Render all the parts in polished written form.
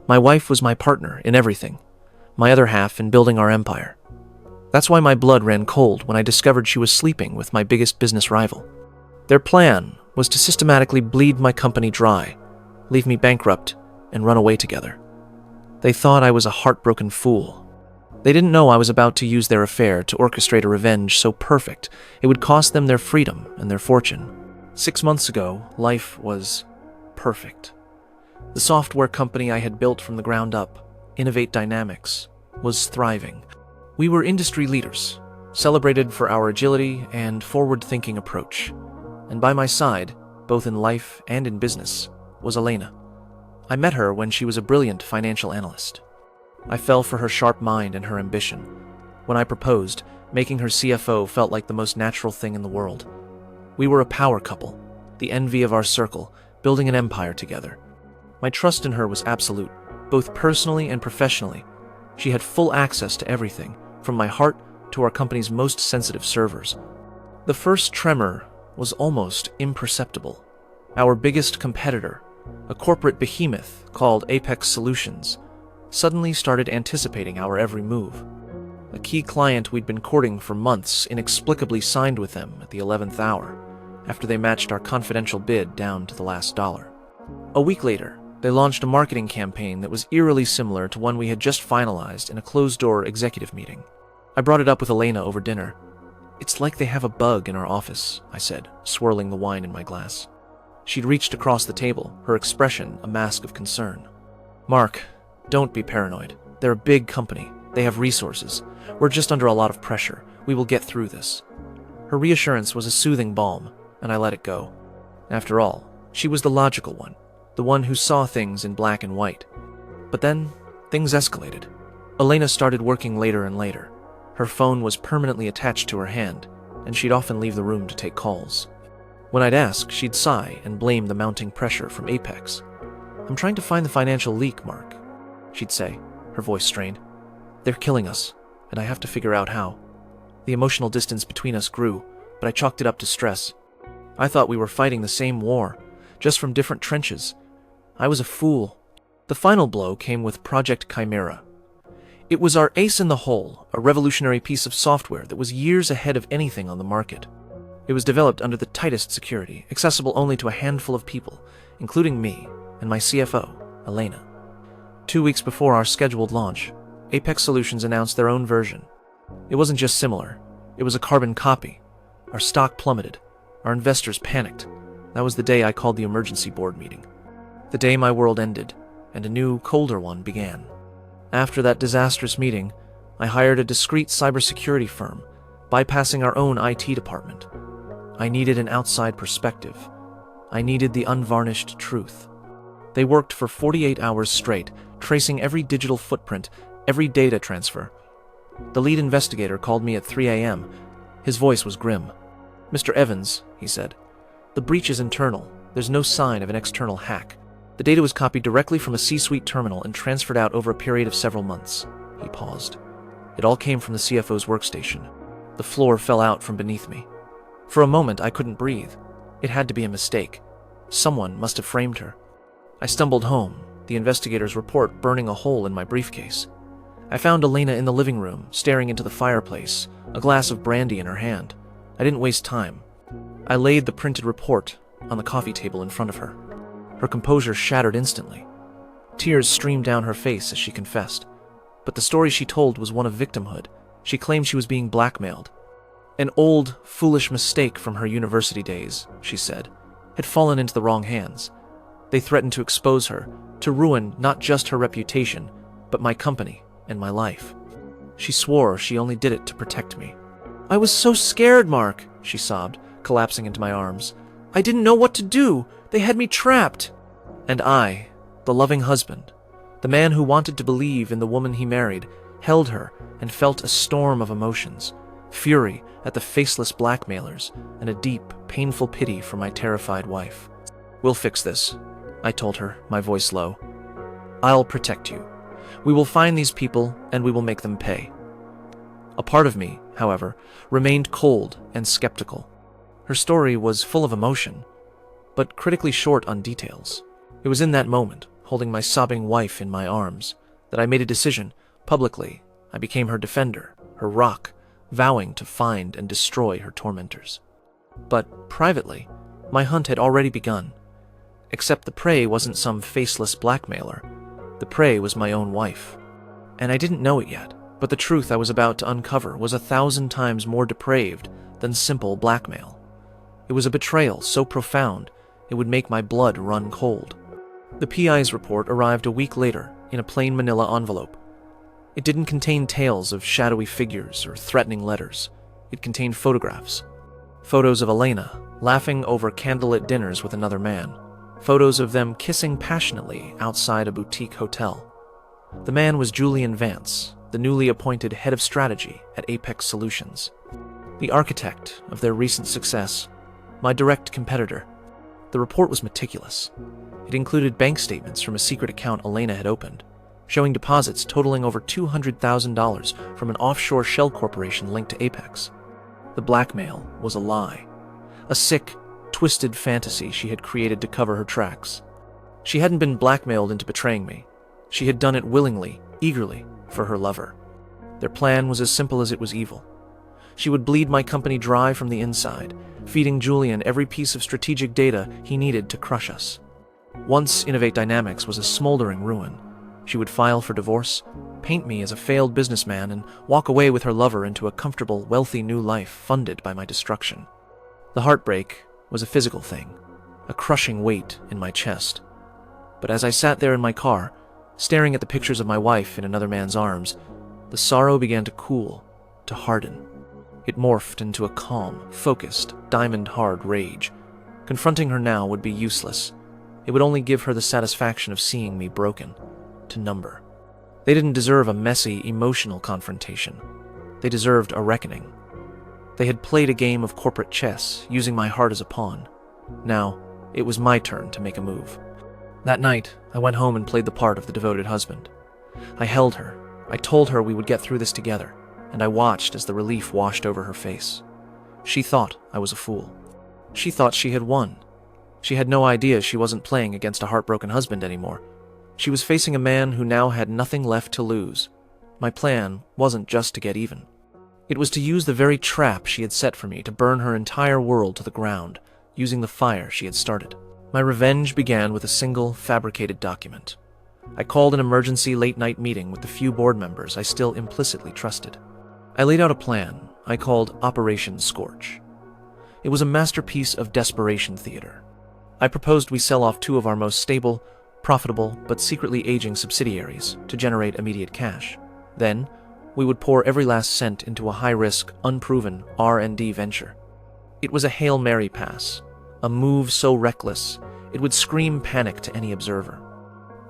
My wife was my partner in everything, my other half in building our empire. That's why my blood ran cold when I discovered she was sleeping with my biggest business rival. Their plan was to systematically bleed my company dry, leave me bankrupt, and run away together. They thought I was a heartbroken fool. They didn't know I was about to use their affair to orchestrate a revenge so perfect it would cost them their freedom and their fortune. 6 months ago, life was perfect. The software company I had built from the ground up, Innovate Dynamics, was thriving. We were industry leaders, celebrated for our agility and forward-thinking approach. And by my side, both in life and in business, was Elena. I met her when she was a brilliant financial analyst. I fell for her sharp mind and her ambition. When I proposed, making her CFO felt like the most natural thing in the world. We were a power couple, the envy of our circle, building an empire together. My trust in her was absolute, both personally and professionally. She had full access to everything, from my heart to our company's most sensitive servers. The first tremor was almost imperceptible. Our biggest competitor, a corporate behemoth called Apex Solutions, suddenly started anticipating our every move. A key client we'd been courting for months inexplicably signed with them at the 11th hour, after they matched our confidential bid down to the last dollar. A week later, they launched a marketing campaign that was eerily similar to one we had just finalized in a closed-door executive meeting. I brought it up with Elena over dinner. "It's like they have a bug in our office," I said, swirling the wine in my glass. She'd reached across the table, her expression a mask of concern. "Mark, don't be paranoid. They're a big company. They have resources. We're just under a lot of pressure. We will get through this." Her reassurance was a soothing balm, and I let it go. After all, she was the logical one, the one who saw things in black and white. But then, things escalated. Elena started working later and later. Her phone was permanently attached to her hand, and she'd often leave the room to take calls. When I'd ask, she'd sigh and blame the mounting pressure from Apex. "I'm trying to find the financial leak, Mark," she'd say, her voice strained. "They're killing us, and I have to figure out how." The emotional distance between us grew, but I chalked it up to stress. I thought we were fighting the same war, just from different trenches. I was a fool. The final blow came with Project Chimera. It was our ace in the hole, a revolutionary piece of software that was years ahead of anything on the market. It was developed under the tightest security, accessible only to a handful of people, including me and my CFO, Elena. 2 weeks before our scheduled launch, Apex Solutions announced their own version. It wasn't just similar, it was a carbon copy. Our stock plummeted. Our investors panicked. That was the day I called the emergency board meeting. The day my world ended, and a new, colder one began. After that disastrous meeting, I hired a discreet cybersecurity firm, bypassing our own IT department. I needed an outside perspective. I needed the unvarnished truth. They worked for 48 hours straight, tracing every digital footprint, every data transfer. The lead investigator called me at 3 a.m. His voice was grim. "Mr. Evans," he said, "the breach is internal. There's no sign of an external hack. The data was copied directly from a C-suite terminal and transferred out over a period of several months." He paused. "It all came from the CFO's workstation. The floor fell out from beneath me. For a moment, I couldn't breathe. It had to be a mistake. Someone must have framed her." I stumbled home, the investigator's report burning a hole in my briefcase. I found Elena in the living room, staring into the fireplace, a glass of brandy in her hand. I didn't waste time. I laid the printed report on the coffee table in front of her. Her composure shattered instantly. Tears streamed down her face as she confessed. But the story she told was one of victimhood. She claimed she was being blackmailed. An old, foolish mistake from her university days, she said, had fallen into the wrong hands. They threatened to expose her, to ruin not just her reputation, but my company and my life. She swore she only did it to protect me. "I was so scared, Mark," she sobbed, collapsing into my arms. "I didn't know what to do. They had me trapped." And I, the loving husband, the man who wanted to believe in the woman he married, held her and felt a storm of emotions, fury at the faceless blackmailers, and a deep, painful pity for my terrified wife. "We'll fix this," I told her, my voice low. "I'll protect you. We will find these people, and we will make them pay." A part of me, however, remained cold and skeptical. Her story was full of emotion, but critically short on details. It was in that moment, holding my sobbing wife in my arms, that I made a decision. Publicly, I became her defender, her rock, vowing to find and destroy her tormentors. But privately, my hunt had already begun. Except the prey wasn't some faceless blackmailer. The prey was my own wife. And I didn't know it yet, but the truth I was about to uncover was 1,000 times more depraved than simple blackmail. It was a betrayal so profound it would make my blood run cold. The PI's report arrived a week later in a plain manila envelope. It didn't contain tales of shadowy figures or threatening letters. It contained photographs. Photos of Elena laughing over candlelit dinners with another man. Photos of them kissing passionately outside a boutique hotel. The man was Julian Vance, the newly appointed head of strategy at Apex Solutions. The architect of their recent success, my direct competitor. The report was meticulous. It included bank statements from a secret account Elena had opened, showing deposits totaling over $200,000 from an offshore shell corporation linked to Apex. The blackmail was a lie, a sick, twisted fantasy she had created to cover her tracks. She hadn't been blackmailed into betraying me. She had done it willingly, eagerly, for her lover. Their plan was as simple as it was evil. She would bleed my company dry from the inside, feeding Julian every piece of strategic data he needed to crush us. Once Innovate Dynamics was a smoldering ruin, she would file for divorce, paint me as a failed businessman, and walk away with her lover into a comfortable, wealthy new life funded by my destruction. The heartbreak was a physical thing, a crushing weight in my chest. But as I sat there in my car, staring at the pictures of my wife in another man's arms, the sorrow began to cool, to harden. It morphed into a calm, focused, diamond-hard rage. Confronting her now would be useless. It would only give her the satisfaction of seeing me broken, to number. They didn't deserve a messy, emotional confrontation. They deserved a reckoning. They had played a game of corporate chess, using my heart as a pawn. Now, it was my turn to make a move. That night, I went home and played the part of the devoted husband. I held her. I told her we would get through this together, and I watched as the relief washed over her face. She thought I was a fool. She thought she had won. She had no idea she wasn't playing against a heartbroken husband anymore. She was facing a man who now had nothing left to lose. My plan wasn't just to get even. It was to use the very trap she had set for me to burn her entire world to the ground, using the fire she had started. My revenge began with a single, fabricated document. I called an emergency late-night meeting with the few board members I still implicitly trusted. I laid out a plan I called Operation Scorch. It was a masterpiece of desperation theater. I proposed we sell off 2 of our most stable, profitable, but secretly aging subsidiaries to generate immediate cash. Then, we would pour every last cent into a high-risk, unproven R&D venture. It was a Hail Mary pass, a move so reckless it would scream panic to any observer.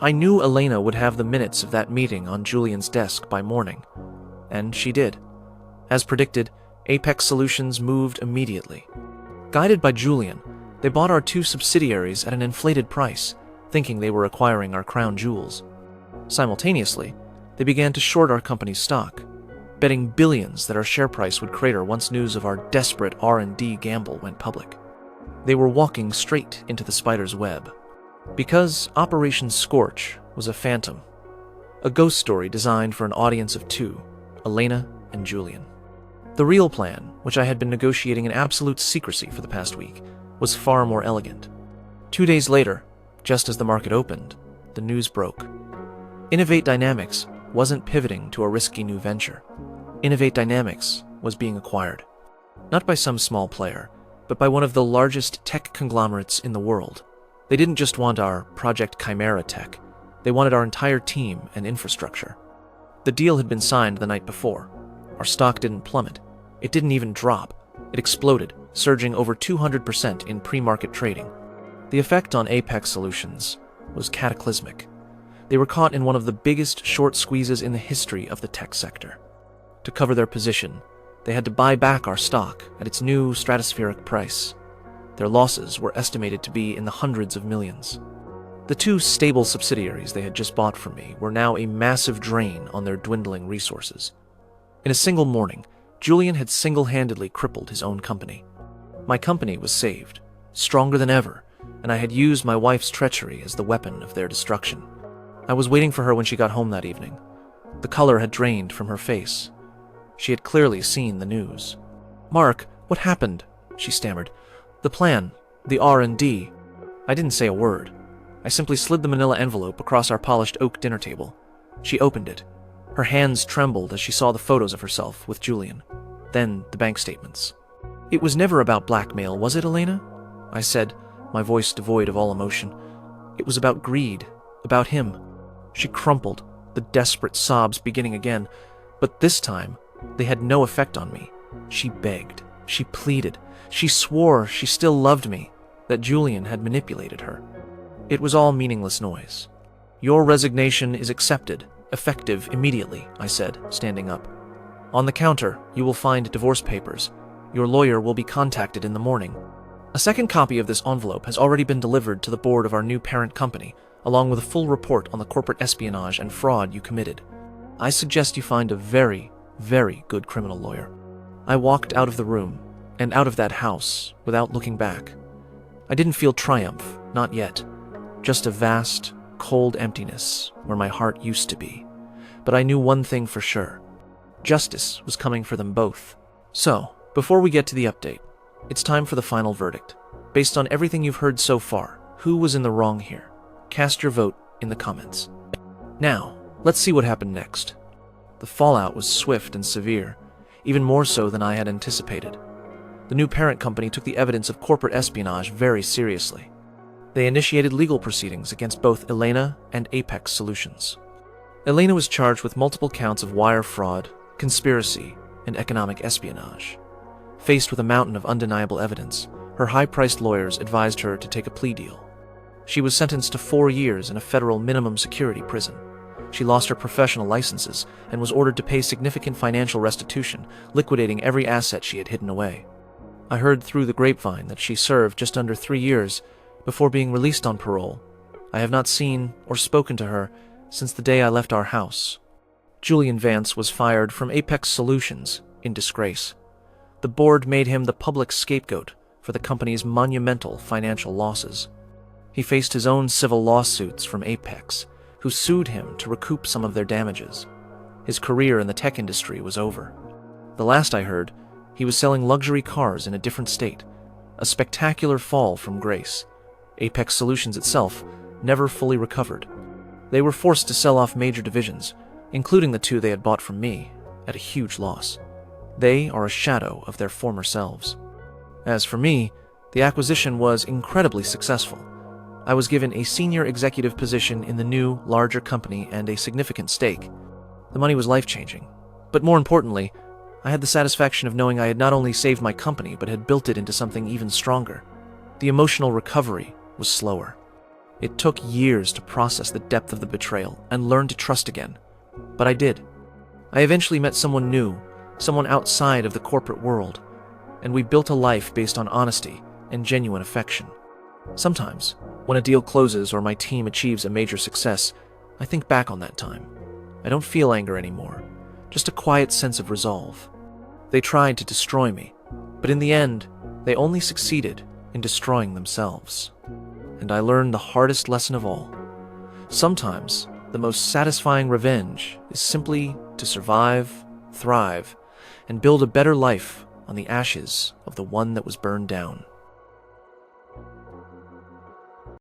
I knew Elena would have the minutes of that meeting on Julian's desk by morning, and she did. As predicted, Apex Solutions moved immediately. Guided by Julian, they bought our 2 subsidiaries at an inflated price, thinking they were acquiring our crown jewels. Simultaneously, they began to short our company's stock, betting billions that our share price would crater once news of our desperate R&D gamble went public. They were walking straight into the spider's web. Because Operation Scorch was a phantom, a ghost story designed for an audience of 2, Elena and Julian. The real plan, which I had been negotiating in absolute secrecy for the past week, was far more elegant. 2 days later, just as the market opened, the news broke. Innovate Dynamics wasn't pivoting to a risky new venture. Innovate Dynamics was being acquired. Not by some small player, but by one of the largest tech conglomerates in the world. They didn't just want our Project Chimera tech. They wanted our entire team and infrastructure. The deal had been signed the night before. Our stock didn't plummet. It didn't even drop. It exploded, surging over 200% in pre-market trading. The effect on Apex Solutions was cataclysmic. They were caught in one of the biggest short squeezes in the history of the tech sector. To cover their position, they had to buy back our stock at its new stratospheric price. Their losses were estimated to be in the hundreds of millions. The 2 stable subsidiaries they had just bought from me were now a massive drain on their dwindling resources. In a single morning, Julian had single-handedly crippled his own company. My company was saved, stronger than ever, and I had used my wife's treachery as the weapon of their destruction. I was waiting for her when she got home that evening. The color had drained from her face. She had clearly seen the news. "Mark, what happened?" she stammered. "The plan, the R&D." I didn't say a word. I simply slid the manila envelope across our polished oak dinner table. She opened it. Her hands trembled as she saw the photos of herself with Julian. Then the bank statements. "It was never about blackmail, was it, Elena?" I said, my voice devoid of all emotion. "It was about greed, about him." She crumpled, the desperate sobs beginning again, but this time they had no effect on me. She begged, she pleaded, she swore she still loved me, that Julian had manipulated her. It was all meaningless noise. "Your resignation is accepted, effective immediately," I said, standing up. "On the counter, you will find divorce papers. Your lawyer will be contacted in the morning." A second copy of this envelope has already been delivered to the board of our new parent company, along with a full report on the corporate espionage and fraud you committed. I suggest you find a very, very good criminal lawyer. I walked out of the room, and out of that house, without looking back. I didn't feel triumph, not yet. Just a vast, cold emptiness where my heart used to be. But I knew one thing for sure. Justice was coming for them both. So, before we get to the update, it's time for the final verdict. Based on everything you've heard so far, who was in the wrong here? Cast your vote in the comments. Now, let's see what happened next. The fallout was swift and severe, even more so than I had anticipated. The new parent company took the evidence of corporate espionage very seriously. They initiated legal proceedings against both Elena and Apex Solutions. Elena was charged with multiple counts of wire fraud, conspiracy, and economic espionage. Faced with a mountain of undeniable evidence, her high-priced lawyers advised her to take a plea deal. She was sentenced to 4 years in a federal minimum security prison. She lost her professional licenses and was ordered to pay significant financial restitution, liquidating every asset she had hidden away. I heard through the grapevine that she served just under 3 years before being released on parole. I have not seen or spoken to her since the day I left our house. Julian Vance was fired from Apex Solutions in disgrace. The board made him the public scapegoat for the company's monumental financial losses. He faced his own civil lawsuits from Apex, who sued him to recoup some of their damages. His career in the tech industry was over. The last I heard, he was selling luxury cars in a different state, a spectacular fall from grace. Apex Solutions itself never fully recovered. They were forced to sell off major divisions, including the 2 they had bought from me, at a huge loss. They are a shadow of their former selves. As for me, the acquisition was incredibly successful. I was given a senior executive position in the new, larger company and a significant stake. The money was life-changing. But more importantly, I had the satisfaction of knowing I had not only saved my company, but had built it into something even stronger. The emotional recovery was slower. It took years to process the depth of the betrayal and learn to trust again. But I did. I eventually met someone new, someone outside of the corporate world, and we built a life based on honesty and genuine affection. Sometimes, when a deal closes or my team achieves a major success, I think back on that time. I don't feel anger anymore, just a quiet sense of resolve. They tried to destroy me, but in the end, they only succeeded in destroying themselves. And I learned the hardest lesson of all. Sometimes, the most satisfying revenge is simply to survive, thrive, and build a better life on the ashes of the one that was burned down.